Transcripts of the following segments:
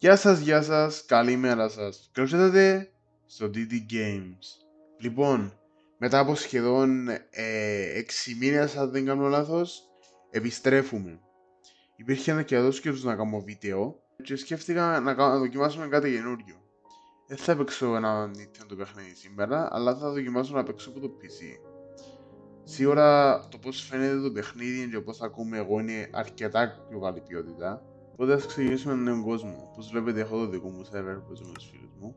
Γεια σας, καλημέρα σας. Καλώς ήρθατε στο DD Games. Λοιπόν, μετά από σχεδόν 6 μήνες, αν δεν κάνω λάθος, επιστρέφουμε. Υπήρχε ένα καιρός και τους να κάνω βίντεο και σκέφτηκα να δοκιμάσουμε κάτι καινούριο. Δεν θα παίξω ένα Nintendo παιχνίδι σήμερα, αλλά θα δοκιμάσω να παίξω από το PC. Σίγουρα το πώς φαίνεται το παιχνίδι και πώς ακούμε εγώ είναι αρκετά πιο καλή ποιότητα. Οπότε ας ξεκινήσουμε έναν νέο κόσμο. Όπως βλέπετε έχω το δικό μου server που με τους φίλους μου.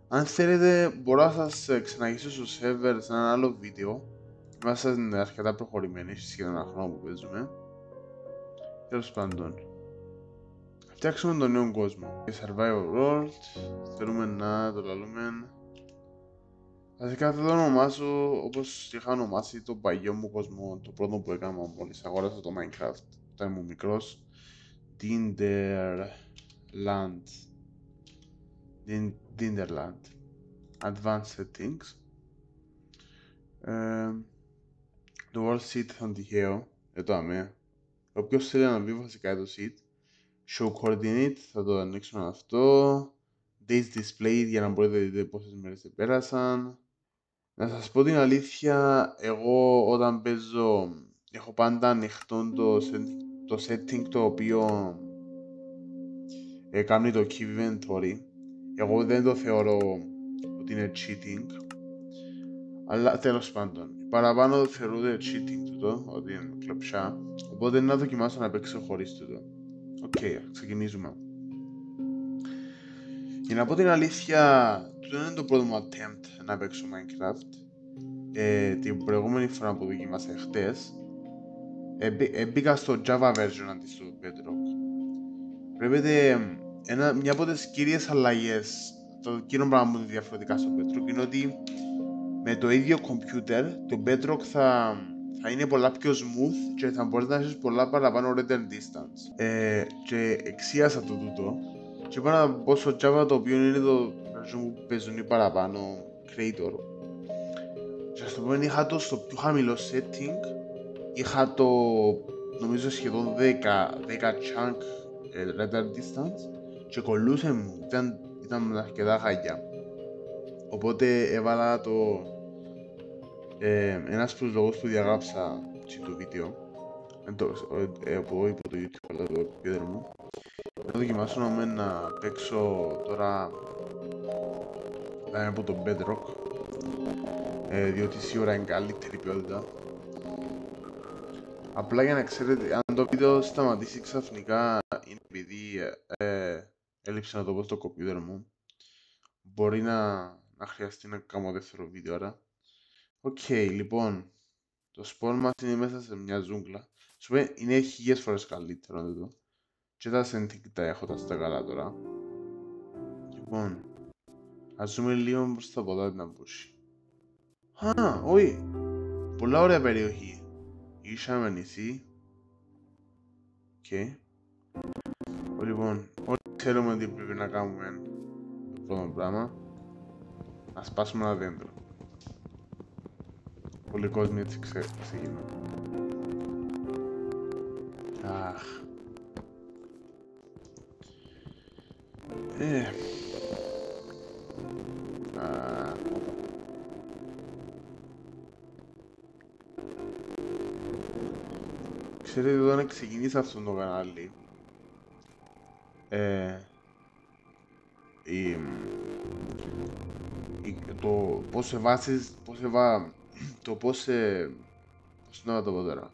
Αν θέλετε μπορώ να σας ξαναγήσω στο server σε ένα άλλο βίντεο. Είμαστε αρκετά προχωρημένοι, σχεδόν ένα χρόνο που παίζουμε. Τέλος πάντων. Φτιάξουμε τον νέο κόσμο. Και survival world. Θέλουμε να το λαλούμε. Βασικά θα το ονομάσω όπως είχα ονομάσει το παλιό μου κόσμο, το πρώτο που έκανα μόλις αγόρασα το Minecraft όταν ήμουν μικρός. Dinderland Advanced Settings. Το World Seed θα είναι τυχαίο, το αμέ. Όποιος θέλει να μπει βασικά το Seed. Show Coordinate, θα το ανοίξουμε αυτό. Days Displayed για να μπορείτε να δείτε πόσες μέρες πέρασαν. Να σας πω την αλήθεια, εγώ όταν παίζω έχω πάντα ανοιχτό το setting το οποίο κάνει το Keep Inventory. Εγώ δεν το θεωρώ ότι είναι cheating, αλλά τέλος πάντων, παραπάνω θεωρούνται cheating τούτο, ότι είναι κλωψιά, οπότε να δοκιμάσω να παίξω χωρίς τούτο. Οκ, ξεκινήσουμε. Για να πω την αλήθεια, τούτο είναι το πρώτο μου attempt να παίξω Minecraft. Την προηγούμενη φορά που δοκιμάσα χτες, μπήκα στο Java version αντί στο Bedrock. Βλέπετε, μια από τις κύριες αλλαγές, το κύριο πράγμα που είναι διαφορετικά στο Bedrock είναι ότι με το ίδιο computer το Bedrock θα είναι πολλά πιο smooth και θα μπορείς να έχεις πολλά παραπάνω return distance. Και εξίασα το τούτο και είπα να πω στο Java το οποίο είναι το version που παίζουν οι παραπάνω creator. Και ας το πούμε είχα το στο πιο χαμηλό setting, είχα το νομίζω σχεδόν 10 chunk return distance και κολλούσε μου, ήταν αρκετά χαγιά. Οπότε έβαλα το ένας από τους λόγους που διαγράψα το βίντεο από υπό το YouTube αλλά το computer μου να δοκιμάσω να παίξω τώρα από το Bedrock διότι σίγουρα είναι καλύτερη ποιότητα. Απλά για να ξέρετε, αν το βίντεο σταματήσει ξαφνικά είναι επειδή έλειψε να το πω στο computer μου. Μπορεί να χρειαστεί να κάνω δεύτερο βίντεο άρα. Οκ, λοιπόν, το spawn μας είναι μέσα σε μια ζούγκλα. Σου πει, είναι χιλιές φορές καλύτερο εδώ. Και τα setting τα έχω τα στα καλά τώρα. Λοιπόν, ας δούμε λίγο προς τα ποτά την αμπούση. Όχι, πολλά ωραία περιοχή. Ήσαμε νησί. Οκ. Λοιπόν, όλοι ξέρουμε τι πρέπει να κάνουμε το πρώτο πράγμα. Να σπάσουμε ένα δέντρο. Πολλοί κόσμοι έτσι ξεκινούν. Αχ. Ξέρετε όταν ξεκινήσα αυτό το κανάλι το πώς να το πω τώρα.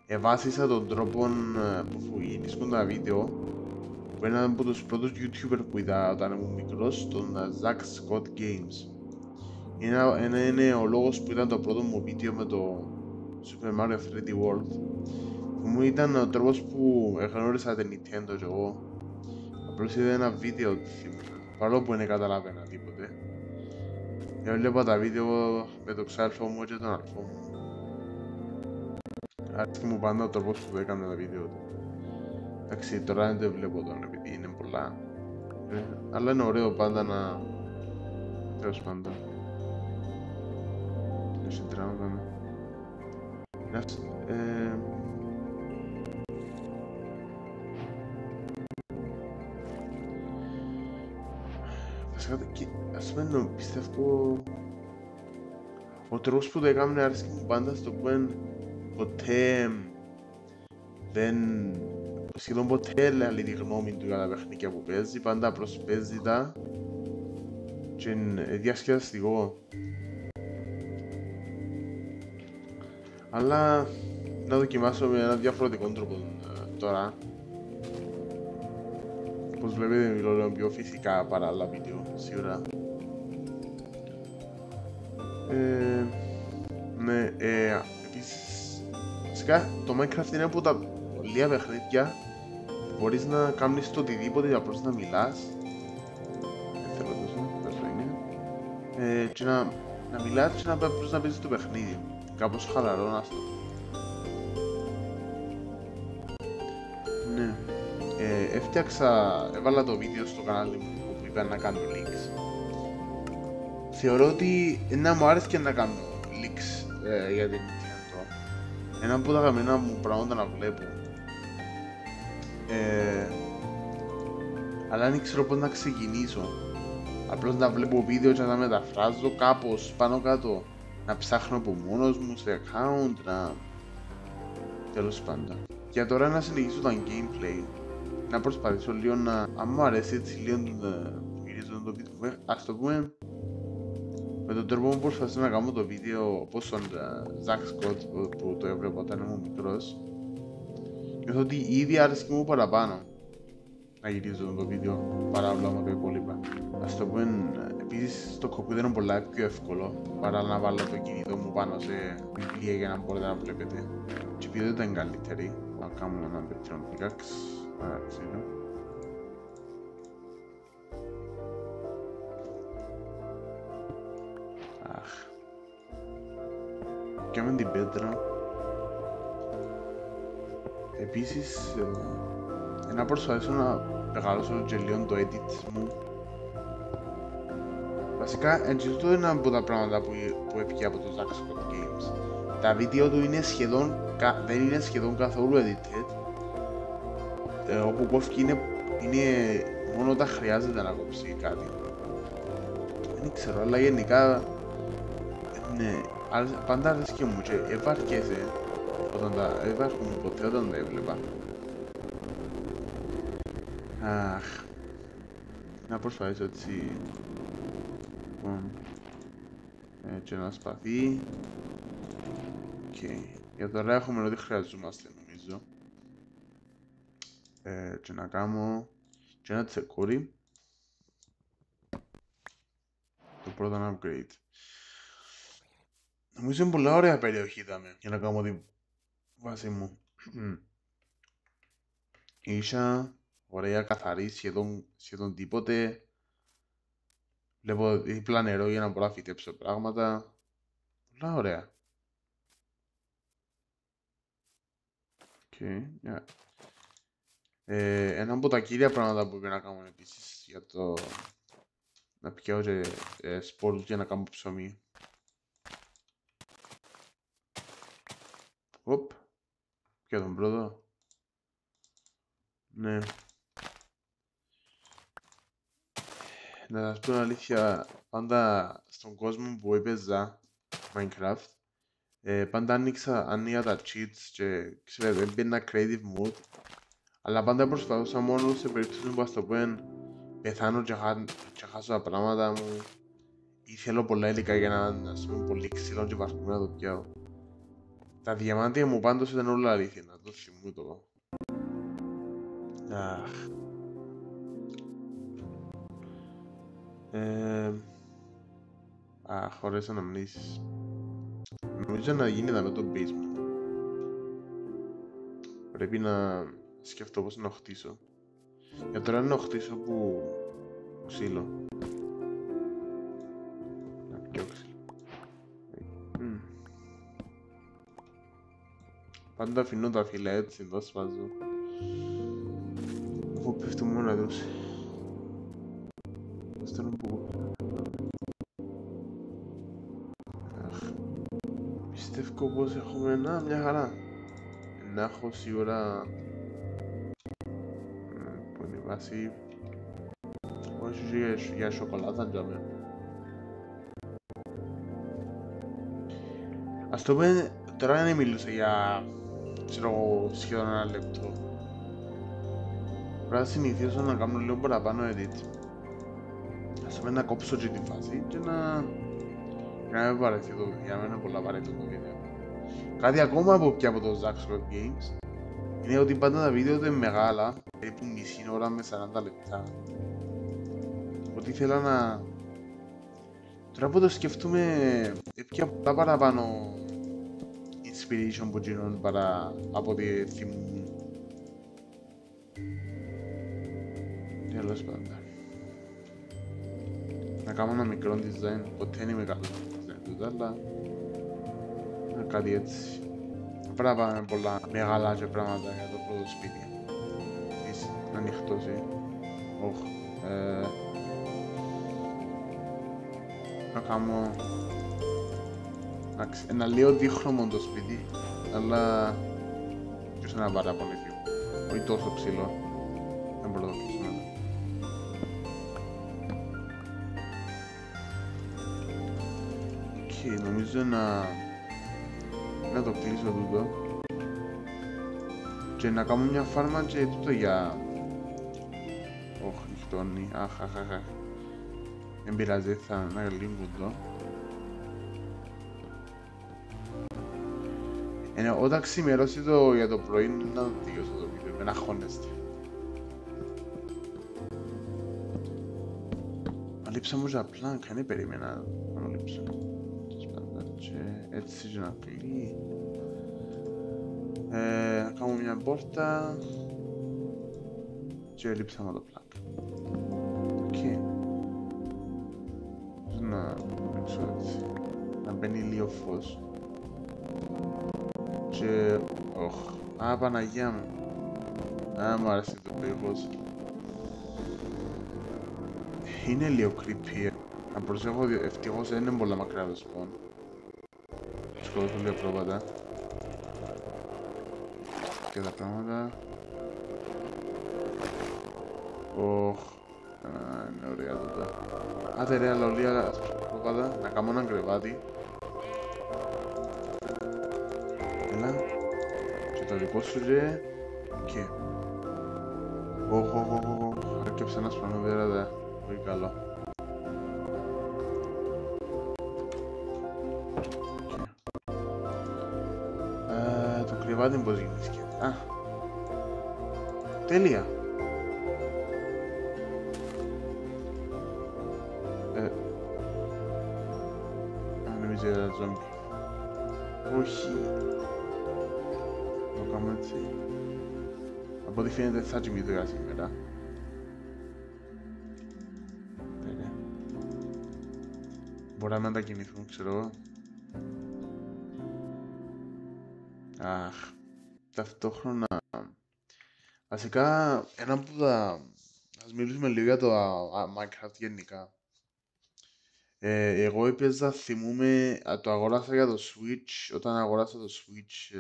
Εβάσισα τον τρόπο που γυρίζουν τα βίντεο που έναν από τους πρώτους YouTuber που είδα όταν ήμουν μικρός, τον Zack Scott Games. Είναι ο λόγος που ήταν το πρώτο μου βίντεο με το Super Mario 3D World που μου ήταν ο τρόπος που εγνώρισα την Nintendo και εγώ. Απλώς είδα ένα βίντεο παρόλο που δεν καταλάβαινα τίποτε. Έβλεπα τα βίντεο με το ξάδερφο μου και τον αδερφό μου. Άρεσε μου πάντα ο τρόπος που έκανα τα βίντεο του. Εντάξει, τώρα δεν το βλέπω τον επειδή είναι πολλά. Αλλά είναι ωραίο πάντα να... Τέλος πάντων. Τι συντράμβαμε. ας πούμε, πιστεύω ο τρόπος που το έκαμε αρέσκει μου πάντα στο που ποτέ δεν... σχεδόν ποτέ λέει τη γνώμη του για τα παιχνίδια που παίζει, πάντα απλώς παίζει τα και είναι διασκεδαστικό. Αλλά να δοκιμάσω με ένα διαφορετικό τρόπο τώρα. Όπως βλέπετε μιλώ λίγο πιο φυσικά παρά άλλα βίντεο, σίγουρα. Ναι, επίσης, φυσικά το Minecraft είναι από τα λίγα παιχνίδια που μπορείς να κάνεις το οτιδήποτε, απλώς να μιλάς. Δεν θέλω τόσο είναι. Και να μιλάς και απλώς να παίζεις το παιχνίδι. Κάπως χαλαρό να αυτό. Ναι. Έβαλα το βίντεο στο κανάλι μου που είπα να κάνω links. Θεωρώ ότι να μου άρεσε και να κάνω links για την Nintendo. Ένα από τα αγαπημένα μου πράγματα να βλέπω. Αλλά δεν ξέρω πώς να ξεκινήσω. Απλώς να βλέπω βίντεο και να τα μεταφράζω κάπως πάνω κάτω. Να ψάχνω από μόνος μου σε account, τέλος πάντων. Για τώρα να συνεχίσω τα gameplay. Να προσπαθήσω λίγο να... Αν μου αρέσει έτσι λίγο να γυρίζω το βίντεο, ας το πούμε με τον τρόπο που προσπαθήσω να κάνω το βίντεο όπως τον Zack Scott που το έβλεπα όταν ήμουν μικρός. Νιώθω ότι ήδη άρεσε μου παραπάνω να γυρίζω το βίντεο παρά όλα με τα υπόλοιπα. Ας το πούμε, επίσης στο κομπιούτερ είναι πολλά πιο εύκολο παρά να βάλω το κινητό μου πάνω σε βιβλία για να μπορείτε να βλέπετε. Και η ποιότητα είναι καλύτερη. Να κάνουμε έναν πετρόν πικάξ. Ξέρω. Αχ. Κάμε την πέτρα. Επίσης, να προσπαθήσω να μεγαλώσω και λίγο το edit μου. Βασικά, έτσι το είναι από τα πράγματα που έπιε από το Zack Scott Games. Τα βίντεο του είναι σχεδόν, δεν είναι σχεδόν καθόλου edited. Όπου κόφει είναι μόνο όταν χρειάζεται να κόψει κάτι. Δεν ξέρω, αλλά γενικά ναι, πάντα αρέσκει μου και ευάρκεσαι υπάρχουν ποτέ όταν τα έβλεπα. Αχ, να προσπαθήσω έτσι. Έτσι ένα σπαθί. Για τώρα έχουμε ό,τι χρειαζόμαστε νομίζω. Και να κάνω και ένα τσεκούρι. Το πρώτο upgrade. Νομίζω είναι πολλά ωραία περιοχή είδαμε για να κάνω τη βάση μου. Ίσα, ωραία, καθαρή, σχεδόν τίποτε. Βλέπω δίπλα νερό για να μπορώ να φυτέψω πράγματα. Πολλά ωραία. Yeah. Ένα από τα κύρια πράγματα που πρέπει να κάνω επίσης για το να πιάω και σπόρους για να κάνω ψωμί. Οπ, και τον πρώτο. Ναι. Να σας πω αλήθεια, πάντα στον κόσμο που έπαιζα Minecraft, πάντα άνοιγα τα cheats και ξέρετε, έμπαινα creative mode, αλλά πάντα προσπαθούσα μόνο σε περίπτωση που ας το πω πεθάνω και χάσω τα πράγματα μου ή θέλω πολλά υλικά για να πούμε πολύ ξύλο και βαρκούμε να το πιάω. Τα διαμάντια μου πάντως ήταν όλα αλήθεια, το θυμούμαι το. Αχ. Χωρίς αναμνήσεις. Νομίζω να γίνει με το basement. Πρέπει να σκεφτώ πώς να χτίσω. Για τώρα να χτίσω που ξύλο. Να πιω ξύλο. Πάντα αφήνω τα φύλλα έτσι, εδώ σφάζω. Αφού πέφτουν μόνο τους. Θέλω που... Πιστεύω πως έχουμε μια χαρά. Να έχω σίγουρα... που είναι η βάση... Όχι για σοκολάτα τζάμε. Ας το πούμε, τώρα δεν μιλούσα για, ξέρω εγώ, σχεδόν ένα λεπτό. Πρέπει να συνηθίσω να κάνω λίγο παραπάνω edit. Ας πούμε να κόψω και τη φάση και να με βαρεθεί το βίντεο, για μένα είναι πολλά βαρετό το βίντεο. Κάτι ακόμα που πια από το Zaxxon Games είναι ότι πάντα τα βίντεο του είναι μεγάλα, περίπου μισή ώρα με 40 λεπτά. Ότι ήθελα να... Τώρα που το σκεφτούμε, πια πολλά παραπάνω inspiration που γίνουν παρά από ό,τι θυμούν. Τέλος πάντων. Να κάνω ένα μικρό design, ποτέ δεν είμαι καλός στο design του, αλλά κάτι έτσι. Πρέπει να πάμε πολλά μεγάλα και πράγματα για το πρώτο σπίτι. Να ανοιχτώσει. Όχ. Να κάνω ένα λίγο δίχρωμο το σπίτι, αλλά ποιος είναι πάρα πολύ πιο. Όχι τόσο ψηλό. Δεν μπορώ να το κλείσω μετά. Και νομίζω να το κλείσω τούτο και να κάνω μια φάρμα και τούτο για... Ωχ, νυχτώνει, αχ. Δεν πειράζει, θα λίγο εδώ. Όταν ξημερώσει για το πρωί να το τελειώσω το βίντεο, να αγχώνεστε. Μα λείψα μου για πλάνκα, δεν περίμενα να το λείψω. Έτσι και να κλεί. Να κάνω μια πόρτα και λείψαμε το πλάνκα. Οκ. Να παίξω έτσι. Να μπαίνει λίγο φως. Και... Ωχ. Α, Παναγία μου. Α, μου άρεσε το ήχος. Είναι λίγο creepy. Να προσέχω, ευτυχώς δεν είναι πολλά μακριά το σπον. Σκοτώσω λίγο πρόβατα. Και τα πράγματα. Ωχ. Είναι ωραία τότε. Άντε ρε, αλλά ολία πρόβατα. Να κάνω έναν κρεβάτι. Έλα. Και το δικό σου ρε. Και... Ωχ. Άρκεψε ένα σπανοβέρα. Πολύ καλό. Το κρεβάτι πώς γίνεις. Α. Τέλεια. Νομίζω era ζόμπι. Όχι. Το κάνω έτσι. Από ό,τι φαίνεται θα κοιμηθώ για σήμερα. Τέλεια. Μπορεί να μετακινηθούν, ξέρω εγώ. Αχ. Ταυτόχρονα... Βασικά, ένα που θα... Ας μιλήσουμε λίγο για το Minecraft γενικά. Εγώ έπαιζα, θυμούμαι, το αγοράσα για το Switch. Όταν αγοράσα το Switch,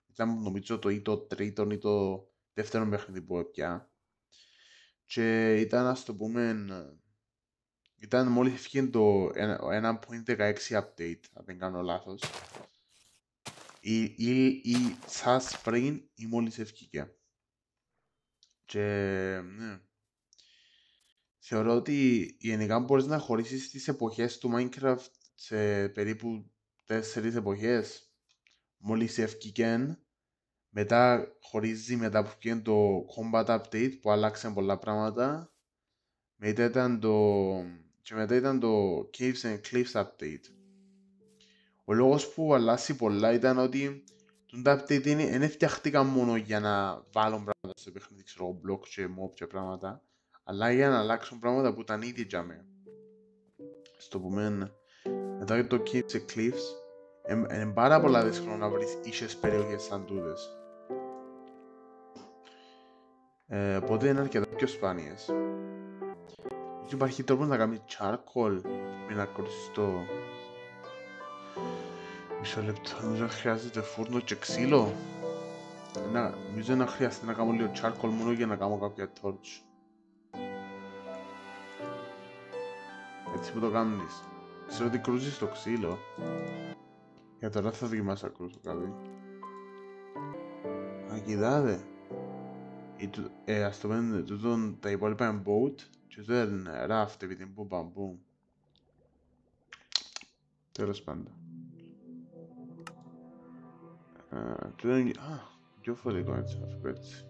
ήταν νομίζω το ή το τρίτο ή το δεύτερο παιχνίδι που έπια. Και ήταν, ας το πούμε, ήταν μόλις έφυγε το 1.16 update, αν δεν κάνω λάθος. Ή σας πριν ή μόλις έφυγε. Και, ναι. Θεωρώ ότι γενικά μπορείς να χωρίσεις τις εποχές του Minecraft σε περίπου 4 εποχές. Μόλις έφυγε, μετά χωρίζει μετά που βγήκε το Combat Update που άλλαξε πολλά πράγματα. Μετά ήταν το Caves and Cliffs Update. Ο λόγος που αλλάζει πολλά ήταν ότι το update δεν φτιάχτηκαν μόνο για να βάλουν πράγματα στο παιχνίδι, ξέρω, block και mob και πράγματα, αλλά για να αλλάξουν πράγματα που ήταν ήδη για μένα. Στο πούμε, μετά το Caves and Cliffs, είναι πάρα πολλά δύσκολο να βρεις ίσες περιοχές σαν τούτες. Οπότε είναι αρκετά πιο σπάνιες. Και υπάρχει τρόπο να κάνει charcoal με να κορίσεις το... Μισό λεπτό, νομίζω χρειάζεται φούρνο και ξύλο. Νομίζω να χρειάζεται να κάνω λίγο charcoal μόνο για να κάνω κάποια torch. Έτσι που το κάνεις. Ξέρω ότι κρούζεις το ξύλο. Για τώρα θα δοκιμάσω να κρούσω κάτι. Α, κοιτάτε. Ας το πούμε, τα υπόλοιπα είναι boat και τούτο είναι raft επειδή είναι που μπαμπού. Τέλος πάντων. Τούτο είναι... Α, πιο φορικό έτσι, να φύγω έτσι.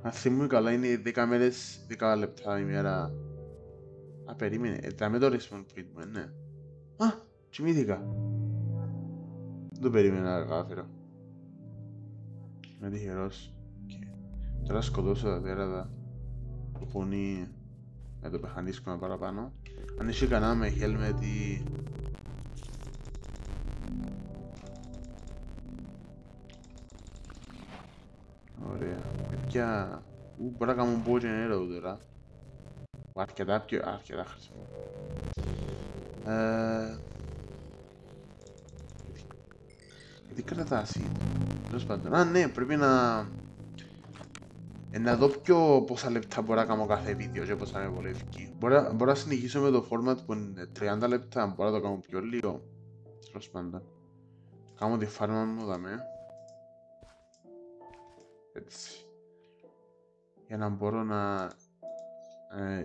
Αν θυμούμαι καλά είναι 10 μέρες, 10 λεπτά ημέρα. Α, περίμενε, δάμε το respawn point μου, ναι. Α, κοιμήθηκα. Δεν το περίμενα να καταφέρω. Είμαι τυχερός. Τώρα σκοτώσω τα τέρατα που πονεί με το μηχανίσκωμα παραπάνω. Αν έχει κανένα με helmet ή... Ωραία. Παιδιά... Μπορώ να κάνω bow generator τώρα. Αρκετά χρήσιμο. Γιατί κρατάσει. Τέλος πάντων. Α, ναι, πρέπει να δω πόσα λεπτά μπορώ να κάνω κάθε βίντεο και πόσα με βολεύει. Μπορώ να συνεχίσω με το format που είναι 30 λεπτά, μπορώ να το κάνω πιο λίγο. Τέλος πάντων. Κάνω τη φάρμα μου, δαμε. Έτσι. Για να μπορώ να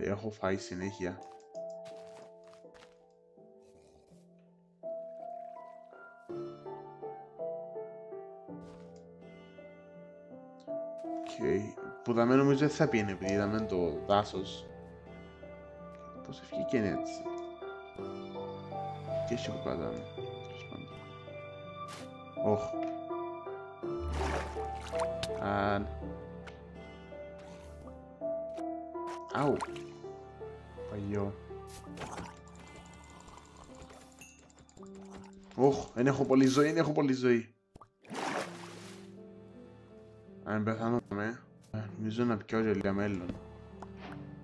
έχω φάει συνέχεια. Που δαμε νομίζω δεν θα πιένει επειδή είδαμε το δάσος. Πώς ευκήκε έτσι. Και έχει που κάταμε. Τέλος πάντων. Όχ. Αου. Παγιό. Όχ, δεν έχω πολύ ζωή, Αν πεθάνω νομίζω να πιω και λίγα μέλλον.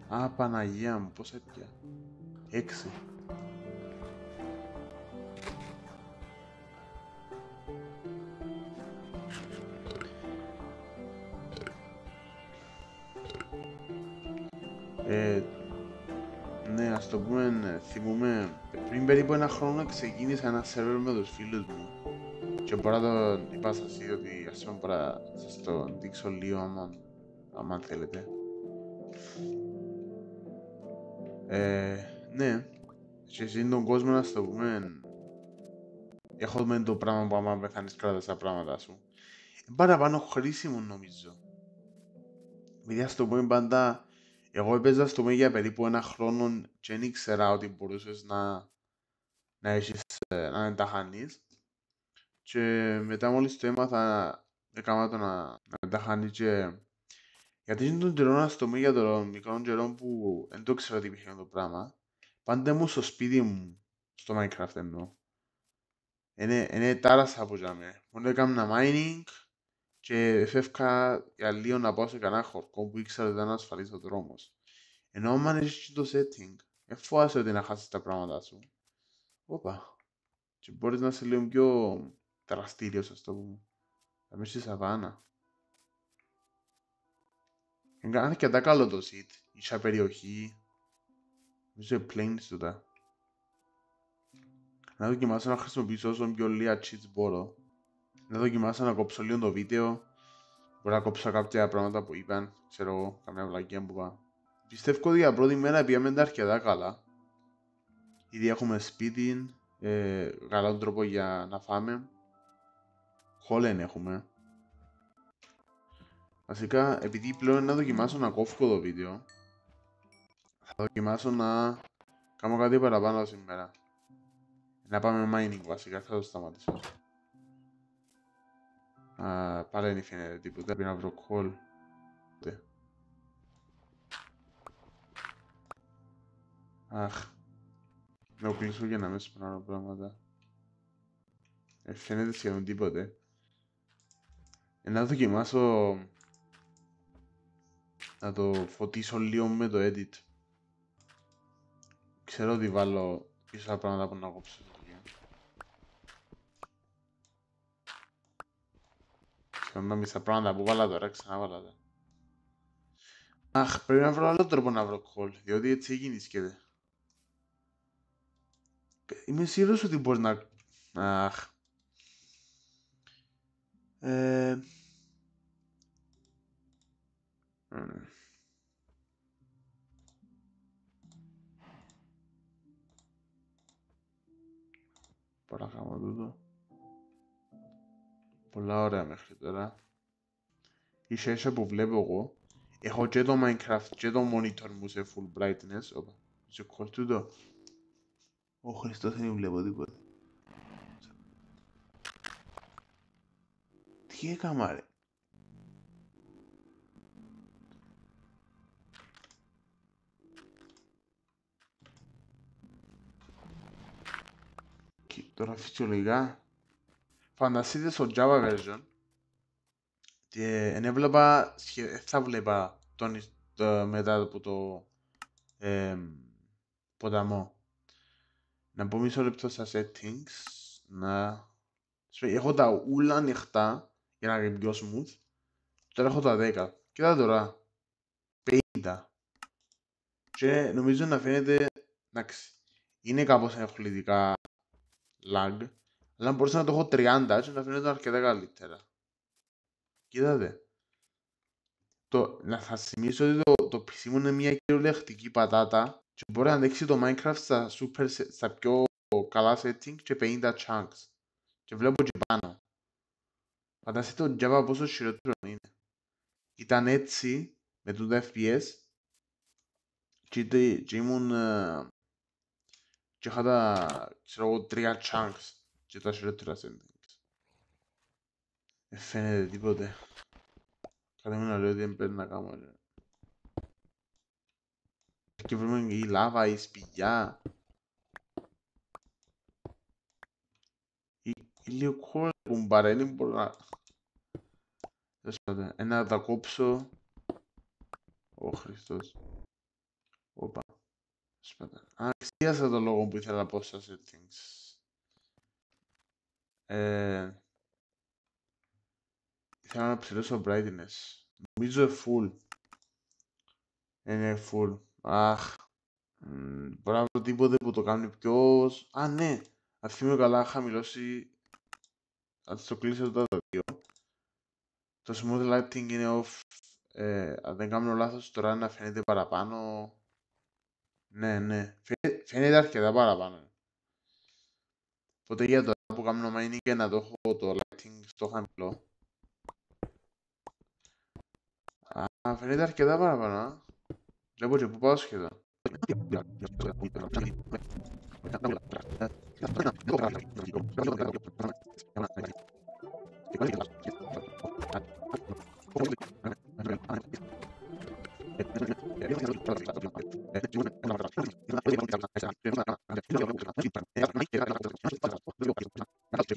Α, Παναγία μου, πώς έπια. 6. Ναι, ας το πούμε, θυμούμαι, πριν περίπου ένα χρόνο ξεκίνησα ένα σερβερ με τους φίλους μου και μπορώ να το είπα σας ήδη ότι ας πούμε μπορώ να σας το δείξω λίγο άμα θέλετε. Ναι, και εσύ τον κόσμο να το πούμε, έχουμε το πράγμα που άμα πεθάνεις κρατάς τα πράγματα σου. Παραπάνω χρήσιμο νομίζω. Επειδή ας το πούμε πάντα, εγώ έπαιζα στο πούμε για περίπου ένα χρόνο και δεν ήξερα ότι μπορούσες να έχεις, να ενταχάνεις. Και μετά μόλις το έμαθα, έκανα το να ενταχάνει και... Γιατί είναι τον καιρό να στο πούμε για τον μικρό καιρό που δεν το ξέρω ότι υπήρχε το πράγμα. Πάντα ήμουν στο σπίτι μου, στο Minecraft εννοώ. Είναι τάρασα από τζάμε. Μόνο έκανα mining και φεύγα για λίγο να πάω σε κανένα χορκό που ήξερα ότι ήταν ασφαλής ο δρόμος. Ενώ άμα έχεις το setting, εφόασε ότι να χάσεις τα πράγματα σου. Όπα. Και μπορείς να είσαι λίγο πιο δραστήριος, ας το πούμε. Θα μες στη σαβάνα. Είναι αρκετά καλό το seed. Ίσα περιοχή. Νομίζω plains τούτα. Να δοκιμάσω να χρησιμοποιήσω όσο πιο λίγα cheats μπορώ. Να δοκιμάσω να κόψω λίγο το βίντεο. Μπορώ να κόψω κάποια πράγματα που είπαν. Ξέρω εγώ, καμιά βλακία που είπα. Πιστεύω ότι για πρώτη μέρα πήγαμε τα αρκετά καλά. Ήδη έχουμε σπίτι, καλό τρόπο για να φάμε. Χόλεν έχουμε. Βασικά, επειδή πλέον να δοκιμάσω να κόφω το βίντεο, θα δοκιμάσω να κάνω κάτι παραπάνω σήμερα. Να πάμε mining βασικά, θα το σταματήσω. Πάλι δεν φαίνεται τίποτα, πρέπει να βρω coal. Αχ, να κλείσω για να μην σπρώνω πράγματα. Φαίνεται σχεδόν τίποτε. Να δοκιμάσω να το φωτίσω λίγο με το edit. Ξέρω ότι βάλω πίσω τα πράγματα που να κόψω. Σχεδόν τα μισά πράγματα που βάλα τώρα, ξαναβάλα τα. Αχ, πρέπει να βρω άλλο τρόπο να βρω call, διότι έτσι γεννήσκεται. Είμαι σίγουρος ότι μπορεί να... Αχ. Παρακάμω τούτο. Πολλά ωραία μέχρι τώρα. Ίσα ίσα που βλέπω εγώ. Έχω και το Minecraft και το monitor μου σε full brightness. Όπα, σε call τούτο. Ο Χριστός δεν βλέπω τίποτα. Τι έκαμα ρε. Και τώρα φυσιολογικά φανταστείτε στο Java version και εν έβλεπα, θα βλέπα μετά από το ποταμό. Να πω μισό λεπτό στα settings, έχω τα ούλα ανοιχτά για να γίνει πιο smooth. Τώρα έχω τα 10. Κοίτα τώρα. 50. Και νομίζω να φαίνεται, εντάξει, είναι κάπως ενοχλητικά lag, αλλά μπορούσα να το έχω 30 και να φαίνεται αρκετά καλύτερα. Κοίτατε. Να θα θυμίσω ότι το PC μου είναι μια κυριολεκτική πατάτα και μπορεί να αντέξει το Minecraft στα πιο καλά settings και 50 chunks. Και βλέπω και πάνω. Φανταστείτε το Java πόσο χειρότερο είναι. Ήταν έτσι με το FPS και ήμουν και είχα τα, ξέρω εγώ, 3 chunks και τα χειρότερα settings. Δεν φαίνεται τίποτε. Κάτι μου να λέω ότι δεν πρέπει να κάνω. Και βρούμε η λάβα, η σπηλιά. Η λίγο κόλλα κουμπάρα, δεν μπορώ να... Ένα να τα κόψω. Ω Χριστός. Όπα. Αξίασα το λόγο που ήθελα να πω στα settings. Ήθελα να ψηλώσω brightness. Νομίζω full. Είναι full. Αχ. Μπορώ να βρω τίποτε που το κάνει πιο... Α, ναι. Αν θυμάμαι καλά, χαμηλώσει... Αν το κλείσω τα δύο. Το smooth lighting είναι off. Αν δεν κάνω λάθος τώρα να φαίνεται παραπάνω. Ναι, ναι. Φαίνεται αρκετά παραπάνω. Οπότε για τώρα που κάνω mining και να το έχω το lighting στο χαμηλό. Α, φαίνεται αρκετά παραπάνω. Βλέπω και που πάω σχεδόν.